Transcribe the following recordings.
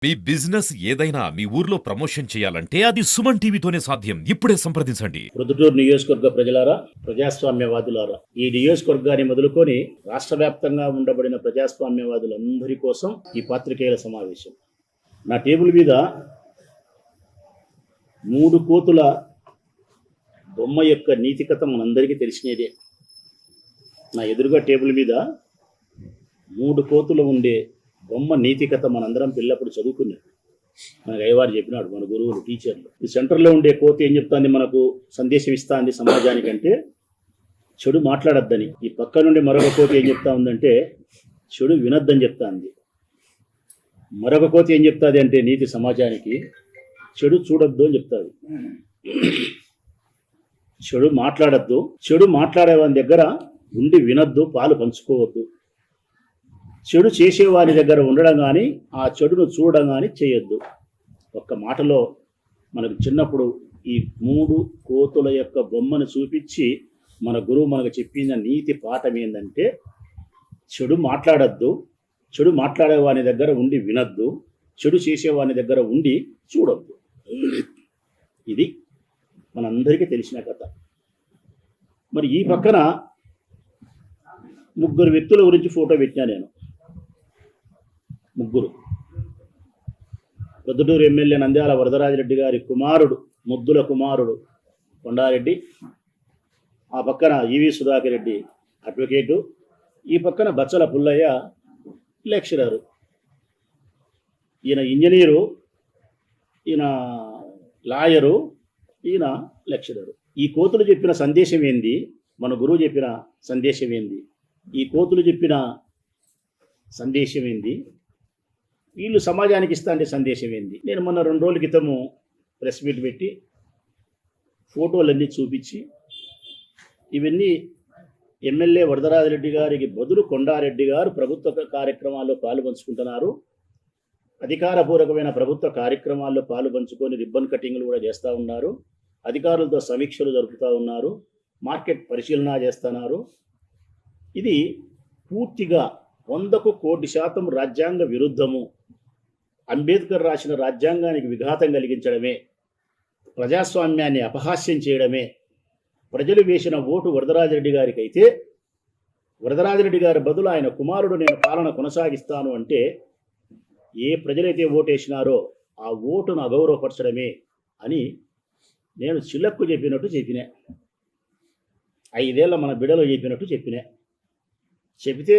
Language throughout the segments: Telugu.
మీ బిజినెస్ ఏదైనా మీ ఊర్లో ప్రమోషన్ చేయాలంటే అది సుమన్ టీవీతోనే సాధ్యం. ఇప్పుడే సంప్రదించండి. ప్రొద్దుటూరు నియోజకవర్గ ప్రజలారా, ప్రజాస్వామ్యవాదులారా, ఈ నియోజకవర్గాన్ని మొదలుకొని రాష్ట్ర వ్యాప్తంగా ఉండబడిన ప్రజాస్వామ్యవాదులందరి కోసం ఈ పాత్రికేయుల సమావేశం. నా టేబుల్ మీద 3 కోతుల బొమ్మ యొక్క నీతికథ మనందరికీ తెలిసినదే. నా ఎదురుగా టేబుల్ మీద 3 కోతులు ఉండే బొమ్మ నీతికథ మనందరం పిల్లప్పుడు చదువుకున్నాం. మనకు అయ్యవారు చెప్పినాడు, మన గురువులు, టీచర్లు. ఈ సెంటర్లో ఉండే కోతి ఏం చెప్తాంది, మనకు సందేశం ఇస్తాంది సమాజానికంటే చెడు మాట్లాడద్దని. ఈ పక్క నుండి మరొక కోతి ఏం చెప్తా ఉందంటే చెడు వినొద్దని చెప్తాంది. మరొక కోతి ఏం చెప్తాది అంటే నీతి సమాజానికి చెడు చూడొద్దు అని చెప్తాది. చెడు మాట్లాడద్దు, చెడు మాట్లాడేవాని దగ్గర ఉండి వినొద్దు, పాలు పంచుకోవద్దు. చెడు చేసేవాని దగ్గర ఉండడం కానీ ఆ చెడును చూడడం కానీ చేయొద్దు. ఒక్క మాటలో మనకు చిన్నప్పుడు ఈ 3 కోతుల యొక్క బొమ్మను చూపించి మన గురువు మనకు చెప్పిన నీతి పాఠం ఏంటంటే చెడు మాట్లాడద్దు, చెడు మాట్లాడేవాని దగ్గర ఉండి వినొద్దు, చెడు చేసేవాని దగ్గర ఉండి చూడొద్దు. ఇది మనందరికీ తెలిసిన కథ. మరి ఈ పక్కన 3 వ్యక్తుల గురించి ఫోటో పెట్టినా నేను. 3 ప్రొద్దుటూరు ఎమ్మెల్యే నంద్యాల వరదరాజిరెడ్డి గారి కుమారుడు, ముద్దుల కుమారుడు కొండారెడ్డి, ఆ పక్కన ఈవి సుధాకర్ రెడ్డి అడ్వకేటు, ఈ పక్కన బచ్చల పుల్లయ్య లెక్చరరు. ఈయన ఇంజనీరు, ఈయన లాయరు, ఈయన లెక్చరరు. ఈ కోతులు చెప్పిన సందేశం ఏంది, మన గురువు చెప్పిన సందేశం ఏంది, ఈ కోతులు చెప్పిన సందేశం ఏంది, వీళ్ళు సమాజానికి ఇస్తా అంటే సందేశం ఏంది. నేను మొన్న 2 రోజుల క్రితము ప్రెస్ మీట్ పెట్టి ఫోటోలన్నీ చూపించి ఇవన్నీ ఎమ్మెల్యే వరదరాజిరెడ్డి గారికి బదులు కొండారెడ్డి గారు ప్రభుత్వ కార్యక్రమాల్లో పాలుపంచుకుంటున్నారు. అధికారపూర్వకమైన ప్రభుత్వ కార్యక్రమాల్లో పాలుపంచుకొని రిబ్బన్ కటింగ్లు కూడా చేస్తూ ఉన్నారు. అధికారులతో సమీక్షలు జరుపుతూ ఉన్నారు. మార్కెట్ పరిశీలన చేస్తున్నారు. ఇది పూర్తిగా 100% రాజ్యాంగ విరుద్ధము. అంబేద్కర్ రాసిన రాజ్యాంగానికి విఘాతం కలిగించడమే, ప్రజాస్వామ్యాన్ని అపహాస్యం చేయడమే. ప్రజలు వేసిన ఓటు వరదరాజిరెడ్డి గారికి అయితే వరదరాజిరెడ్డి గారి బదులు ఆయన కుమారుడు నేను పాలన కొనసాగిస్తాను అంటే ఏ ప్రజలైతే ఓటేసినారో ఆ ఓటును అగౌరవపరచడమే అని నేను చిల్లక్కు చెప్పినట్టు చెప్పినా. 5 ఏళ్ల మన బిడలో చెప్పినట్టు చెప్పినా. చెబితే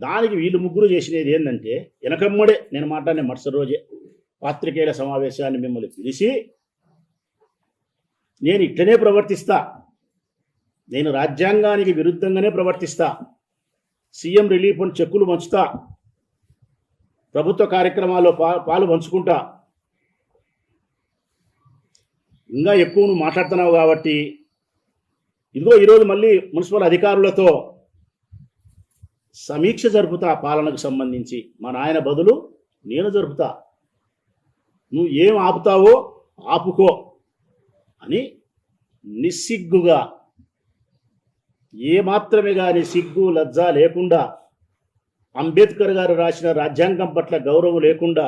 దానికి వీళ్ళు 3 చేసినది ఏంటంటే వెనకమ్మడే నేను మాట్లాడిన మరుసటి రోజే పాత్రికేయుల సమావేశాన్ని మిమ్మల్ని పిలిచి నేను ఇట్లనే ప్రవర్తిస్తా, నేను రాజ్యాంగానికి విరుద్ధంగానే ప్రవర్తిస్తా, సీఎం రిలీఫ్ ఫండ్ చెక్కులు పంచుతా, ప్రభుత్వ కార్యక్రమాల్లో పాలు పంచుకుంటా, ఇంకా ఎక్కువ నువ్వు మాట్లాడుతున్నావు కాబట్టి ఇదిగో ఈరోజు మళ్ళీ మున్సిపల్ అధికారులతో సమీక్ష జరుపుతా, పాలనకు సంబంధించి మా నాయన బదులు నేను జరుపుతా, నువ్వు ఏం ఆపుతావో ఆపుకో అని నిస్సిగ్గుగా, ఏమాత్రమే కానీ సిగ్గు లజ్జ లేకుండా, అంబేద్కర్ గారు రాసిన రాజ్యాంగం పట్ల గౌరవం లేకుండా,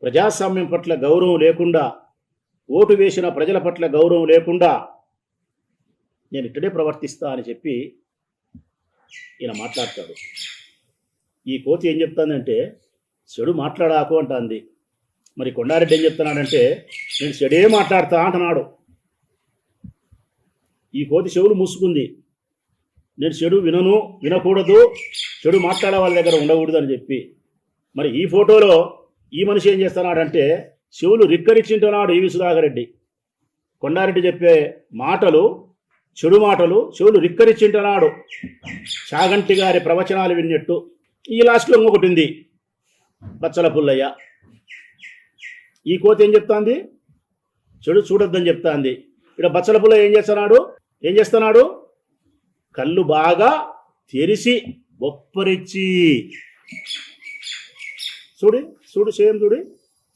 ప్రజాస్వామ్యం పట్ల గౌరవం లేకుండా, ఓటు వేసిన ప్రజల పట్ల గౌరవం లేకుండా నేను ఇక్కడే ప్రవర్తిస్తా అని చెప్పి ఈయన మాట్లాడతాడు. ఈ కోతి ఏం చెప్తానంటే చెడు మాట్లాడాకు అంటుంది. మరి కొండారెడ్డి ఏం చెప్తున్నాడంటే నేను చెడే మాట్లాడతా అంటున్నాడు. ఈ కోతి చెవులు మూసుకుంది. నేను చెడు వినను, వినకూడదు, చెడు మాట్లాడే వాళ్ళ దగ్గర ఉండకూడదు అని చెప్పి. మరి ఈ ఫోటోలో ఈ మనిషి ఏం చేస్తున్నాడంటే చెవులు రిక్కరించుంటున్నాడు. ఈవి సుధాకర్ రెడ్డి, కొండారెడ్డి చెప్పే మాటలు, చెడు మాటలు చెవులు రిక్కరించుంటున్నాడు. చాగంటి గారి ప్రవచనాలు విన్నట్టు. ఈ లాస్ట్లో ఇంకొకటి ఉంది, బచ్చల పుల్లయ్య. ఈ కోతి ఏం చెప్తాంది, చెడు చూడొద్దని చెప్తాంది. ఇక్కడ బచ్చల పుల్లయ్య ఏం చేస్తున్నాడు కళ్ళు బాగా తెరిచి బొప్పరిచ్చి చూడు సేమ్ చూడు,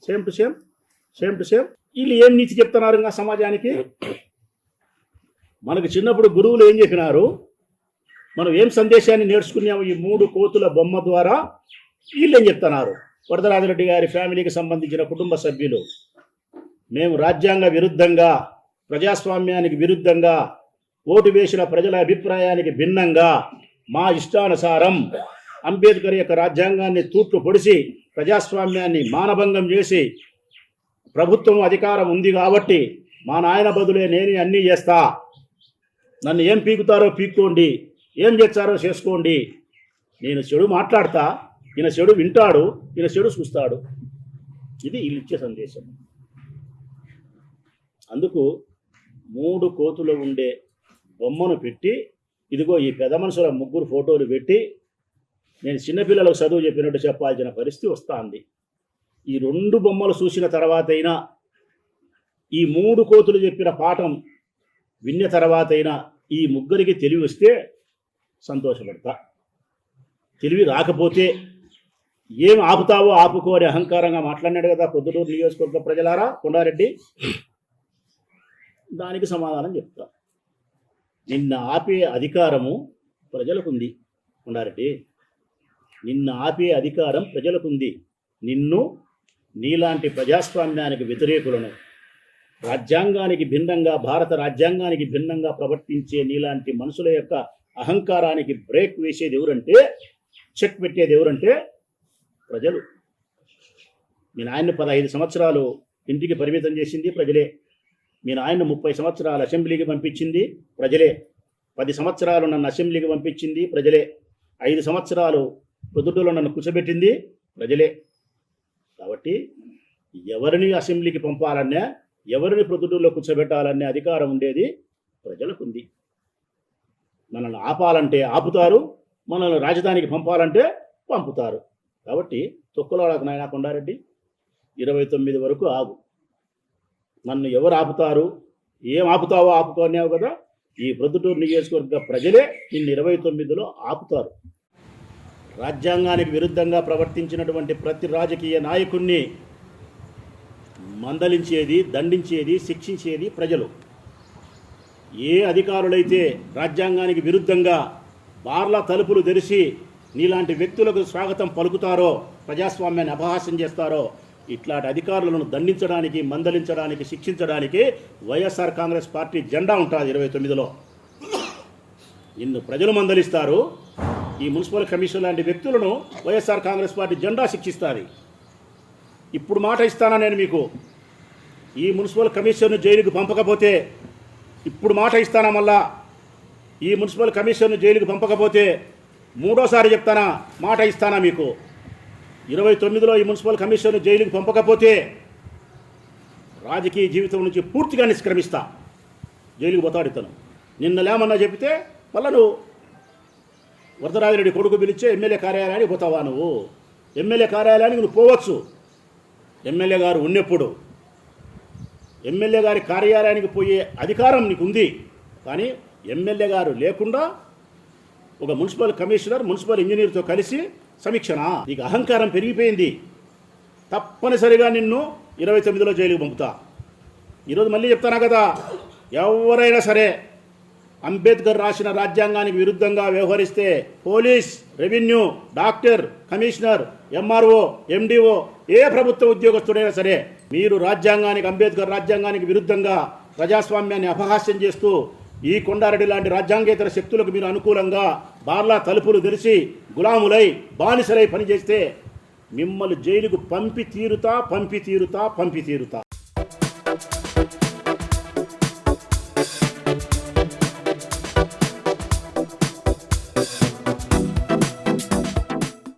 సేమ్ టు సేమ్. వీళ్ళు ఏం నీతి చెప్తున్నారు ఇంకా సమాజానికి. మనకు చిన్నప్పుడు గురువులు ఏం చెప్పినారు, మనం ఏం సందేశాన్ని నేర్చుకున్నాము ఈ 3 కోతుల బొమ్మ ద్వారా, వీళ్ళు ఏం చెప్తున్నారు. వరదరాజరెడ్డి గారి ఫ్యామిలీకి సంబంధించిన కుటుంబ సభ్యులు మేము రాజ్యాంగ విరుద్ధంగా, ప్రజాస్వామ్యానికి విరుద్ధంగా, ఓటు వేసిన ప్రజల అభిప్రాయానికి భిన్నంగా మా ఇష్టానుసారం అంబేద్కర్ యొక్క రాజ్యాంగాన్ని తూట్లు పొడిచి ప్రజాస్వామ్యాన్ని మానభంగం చేసి ప్రభుత్వం అధికారం ఉంది కాబట్టి మా నాయన బదులే నేను అన్నీ చేస్తా, నన్ను ఏం పీకుతారో పీక్కోండి, ఏం చేస్తారో చేసుకోండి, నేను చెడు మాట్లాడతా, ఈయన చెడు వింటాడు, ఈయన చెడు చూస్తాడు. ఇది వీళ్ళు ఇచ్చే సందేశం. అందుకు 3 కోతులు ఉండే బొమ్మను పెట్టి, ఇదిగో ఈ పెద్ద మనుషుల 3 ఫోటోలు పెట్టి నేను చిన్నపిల్లలకు చదువు చెప్పినట్టు చెప్పాల్సిన పరిస్థితి వస్తుంది. ఈ 2 బొమ్మలు చూసిన తర్వాతైనా, ఈ 3 కోతులు చెప్పిన పాఠం విన్న తర్వాతైనా ఈ 3కి తెలివి వస్తే సంతోషపడతా. తెలివి రాకపోతే ఏం ఆపుతావో ఆపుకో అని అహంకారంగా మాట్లాడినాడు కదా ప్రొద్దుటూరు నియోజకవర్గ ప్రజలారా కొండారెడ్డి. దానికి సమాధానం చెప్తా. నిన్న ఆపే అధికారము ప్రజలకుంది కొండారెడ్డి, నిన్న ఆపే అధికారం ప్రజలకుంది. నిన్ను, నీలాంటి ప్రజాస్వామ్యానికి వ్యతిరేకులను, రాజ్యాంగానికి భిన్నంగా, భారత రాజ్యాంగానికి భిన్నంగా ప్రవర్తించే నీలాంటి మనుషుల యొక్క అహంకారానికి బ్రేక్ వేసేది ఎవరంటే, చెక్ పెట్టేది ఎవరంటే ప్రజలు. మీ నాయన్ని 15 సంవత్సరాలు ఇంటికి పరిమితం చేసింది ప్రజలే. మీ నాయన్ని 30 సంవత్సరాలు అసెంబ్లీకి పంపించింది ప్రజలే. 10 సంవత్సరాలు నన్ను అసెంబ్లీకి పంపించింది ప్రజలే. 5 సంవత్సరాలు పొద్దుటూరులో నన్ను కూర్చోబెట్టింది ప్రజలే. కాబట్టి ఎవరిని అసెంబ్లీకి పంపాలన్నా, ఎవరిని ప్రొద్దుటూరులో కూర్చోబెట్టాలనే అధికారం ఉండేది ప్రజలకు ఉంది. మనల్ని ఆపాలంటే ఆపుతారు, మనల్ని రాజధానికి పంపాలంటే పంపుతారు. కాబట్టి తొక్కులాడకు నాయనా కొండారెడ్డి, 29 వరకు ఆగు. నన్ను ఎవరు ఆపుతారు, ఏం ఆపుతావో ఆపుకోనేవు కదా. ఈ ప్రొద్దుటూరు నియోజకవర్గ ప్రజలే నిన్ను 29లో ఆపుతారు. రాజ్యాంగానికి విరుద్ధంగా ప్రవర్తించినటువంటి ప్రతి రాజకీయ నాయకుణ్ణి మందలించేది, దండించేది, శిక్షించేది ప్రజలు. ఏ అధికారులైతే రాజ్యాంగానికి విరుద్ధంగా బార్ల తలుపులు తెరిచి నీలాంటి వ్యక్తులకు స్వాగతం పలుకుతారో, ప్రజాస్వామ్యాన్ని అపహాస్యం చేస్తారో, ఇట్లాంటి అధికారులను దండించడానికి, మందలించడానికి, శిక్షించడానికి వైఎస్ఆర్ కాంగ్రెస్ పార్టీ జెండా ఉంటుంది 29లో. నిన్ను ప్రజలు మందలిస్తారు. ఈ మున్సిపల్ కమిషన్ లాంటి వ్యక్తులను వైఎస్ఆర్ కాంగ్రెస్ పార్టీ జెండా శిక్షిస్తుంది. ఇప్పుడు మాట ఇస్తానా నేను మీకు, ఈ మున్సిపల్ కమిషన్ను జైలుకు పంపకపోతే, ఇప్పుడు మాట ఇస్తానా మళ్ళా, ఈ మున్సిపల్ కమిషన్ను జైలుకు పంపకపోతే 3ఓసారి చెప్తానా, మాట ఇస్తానా మీకు. 29లో ఈ మున్సిపల్ కమిషన్ను జైలుకు పంపకపోతే రాజకీయ జీవితం నుంచి పూర్తిగా నిష్క్రమిస్తా. జైలుకు పోతాడు ఇతను. నిన్న లేమన్నా చెప్తే మళ్ళా నువ్వు వరదరాజరెడ్డి కొడుకు పిలిచే ఎమ్మెల్యే కార్యాలయానికి పోతావా నువ్వు? ఎమ్మెల్యే కార్యాలయానికి నువ్వు పోవచ్చు, ఎమ్మెల్యే గారు ఉన్నప్పుడు. ఎమ్మెల్యే గారి కార్యాలయానికి పోయే అధికారం నీకు ఉంది. కానీ ఎమ్మెల్యే గారు లేకుండా ఒక మున్సిపల్ కమిషనర్, మున్సిపల్ ఇంజనీర్తో కలిసి సమీక్షణ. నీకు అహంకారం పెరిగిపోయింది. తప్పనిసరిగా నిన్ను 29లో జైలుకు పంపుతా. ఈరోజు మళ్ళీ చెప్తానా కదా, ఎవరైనా సరే అంబేద్కర్ రాసిన రాజ్యాంగానికి విరుద్ధంగా వ్యవహరిస్తే police, revenue, doctor, commissioner, MRO, MDO, ఏ ప్రభుత్వ ఉద్యోగస్తుడైనా సరే మీరు రాజ్యాంగానికి, అంబేద్కర్ రాజ్యాంగానికి విరుద్ధంగా ప్రజాస్వామ్యాన్ని అపహాస్యం చేస్తూ ఈ కొండారెడ్డి లాంటి రాజ్యాంగేతర శక్తులకు మీరు అనుకూలంగా బార్లా తలుపులు తెరిచి గులాములై, బానిసలై పనిచేస్తే మిమ్మల్ని జైలుకు పంపి తీరుతా.